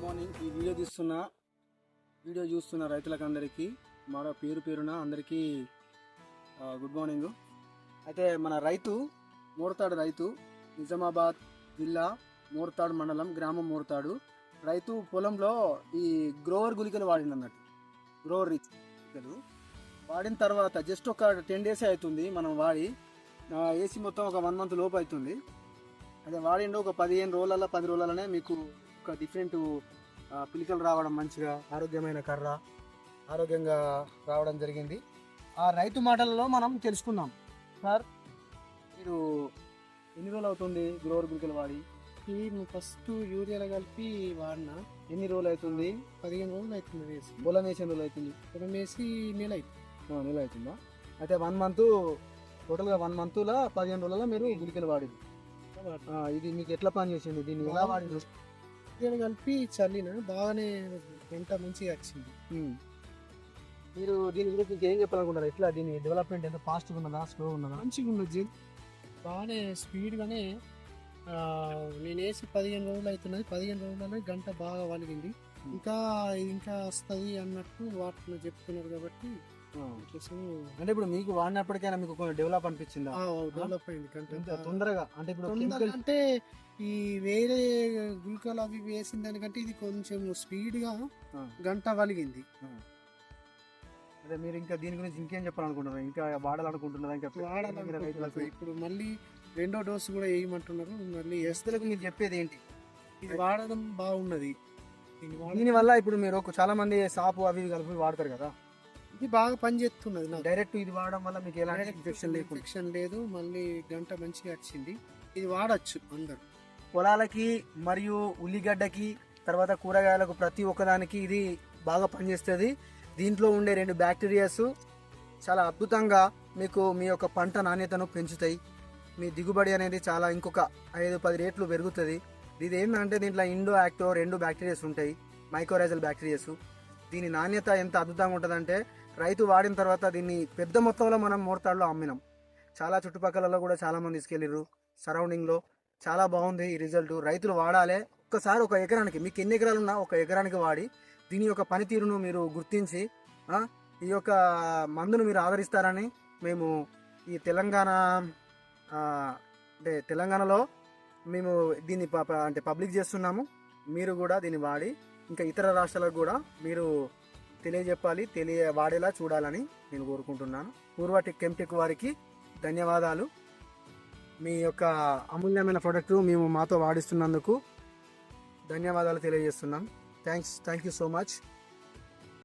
Morning. ఈ video చూస్తున్న రైతులకు అందరికీ మరో పేరున అందరికీ గుడ్ మార్నింగ్. అయితే మన రైతు మోర్తాడు రైతు, నిజామాబాద్ జిల్లా మోర్తాడు మండలం, గ్రామం మోర్తాడు. రైతు పొలంలో ఈ గ్రోవర్ గుళికలు వాడిందన్నట్టు. గ్రోవర్ గుళికలు వాడిన తర్వాత జస్ట్ ఒక 10 days అవుతుంది మనం వాడి. ఏసీ మొత్తం ఒక 1 month లోపు అవుతుంది. అదే వాడిండు ఒక 15 రోజులలో 10 రోజులనే మీకు ఒక డిఫరెంట్ పిలికలు రావడం, మంచిగా ఆరోగ్యమైన కర్ర ఆరోగ్యంగా రావడం జరిగింది. ఆ రైతు మాటలలో మనం తెలుసుకుందాం. సార్, మీరు ఎన్ని రోజులు అవుతుంది గ్రోవర్ గుళికలు వాడి? ఫస్ట్ యూరియాలో కలిపి వాడినా. ఎన్ని రోజులు అవుతుంది? 15 రోజులు అవుతుంది వేసి. పొలం వేసి ఎన్ని రోజులు అవుతుంది? పొలం వేసి నెల అవుతుంది. నెల అవుతుందా? అయితే 1 month, టోటల్గా 1 monthలో 15 రోజులలో మీరు గుళికలు వాడింది. ఇది మీకు ఎట్లా పని చేసింది? దీన్ని ఎలా వాడింది? యూరియాలో కలిపి చల్లిన బాగానే పంట మంచిగా వచ్చింది. మీరు దీని గురించి ఇంకేం చెప్పాలనుకుంటారు? ఎట్లా దీని డెవలప్మెంట్ ఎంత ఫాస్ట్గా ఉన్నదా, స్లో ఉన్నదా? మంచిగా ఉన్నది, బాగానే స్పీడ్గానే. నేను వేసి 15 రోజులు అవుతున్నది. 15 రోజులనే గంట బాగా వలిగింది. ఇంకా వస్తుంది అన్నట్టు వాటిలో చెప్తున్నారు కాబట్టి. అంటే ఇప్పుడు మీకు వాడినప్పటికైనా మీకు కొంచెం డెవలప్ అనిపించిందా? డెవలప్ అయింది గంట తొందరగా. అంటే ఇప్పుడు అంటే ఈ వేరే గుళికలు అవి వేసిన దానికంటే ఇది కొంచెం స్పీడ్గా గంట వలిగింది. అదే మీరు ఇంకా దీని గురించి ఇంకేం చెప్పాలనుకుంటున్నారు? ఇంకా వాడాలనుకుంటున్నారా? ఇంకా వాడాలనుకుంటున్నారు. ఇప్పుడు మళ్ళీ 2వ డోసు కూడా వేయమంటున్నారు. మళ్ళీ ఎస్తులకు మీరు చెప్పేది ఏంటి? ఇది వాడడం బాగున్నది. దీనివల్ల ఇప్పుడు మీరు చాలా మంది సాపు అవి కలిపి వాడతారు కదా, ఇది బాగా పనిచేస్తున్నది. డైరెక్ట్ ఇది వాడడం వల్ల మీకు ఎలాంటి ఇన్ఫెక్షన్ లేదు. మళ్ళీ గంట మంచిగా వచ్చింది. ఇది వాడచ్చు అందరు. పొలాలకి మరియు ఉల్లిగడ్డకి తర్వాత కూరగాయలకు ప్రతి ఒక్కదానికి ఇది బాగా పనిచేస్తుంది. దీంట్లో ఉండే 2 బ్యాక్టీరియాస్ చాలా అద్భుతంగా మీకు మీ యొక్క పంట నాణ్యతను పెంచుతాయి. మీ దిగుబడి అనేది చాలా ఇంకొక 5-10 రెట్లు పెరుగుతుంది. ఇది ఏంటంటే దీంట్లో ఇండో యాక్టో 2 బ్యాక్టీరియాస్ ఉంటాయి, మైకోరైజల్ బ్యాక్టీరియాస్. దీని నాణ్యత ఎంత అద్భుతంగా ఉంటుందంటే రైతు వాడిన తర్వాత దీన్ని పెద్ద మొత్తంలో మనం మోర్తాడులో అమ్మినాం. చాలా చుట్టుపక్కలలో కూడా చాలా మంది తీసుకెళ్ళిర్రు. సరౌండింగ్లో చాలా బాగుంది ఈ రిజల్ట్. రైతులు వాడాలి. ఒక్కసారి ఒక ఎకరానికి, మీకు ఎన్ని ఎకరాలు ఉన్నా ఒక ఎకరానికి వాడి దీని యొక్క పనితీరును మీరు గుర్తించి ఈ యొక్క మందును మీరు ఆదరిస్తారని మేము ఈ తెలంగాణలో మేము దీన్ని పబ్లిక్ చేస్తున్నాము. మీరు కూడా దీన్ని వాడి ఇంకా ఇతర రాష్ట్రాలకు కూడా మీరు తెలియజెప్పాలి, వాడేలా చూడాలని నేను కోరుకుంటున్నాను. పూర్వటెక్ కెమ్టెక్ వారికి ధన్యవాదాలు. మీ యొక్క అమూల్యమైన ప్రోడక్ట్ మేము మాతో వాడిస్తున్నందుకు ధన్యవాదాలు తెలియజేస్తున్నాం. Thank you so much.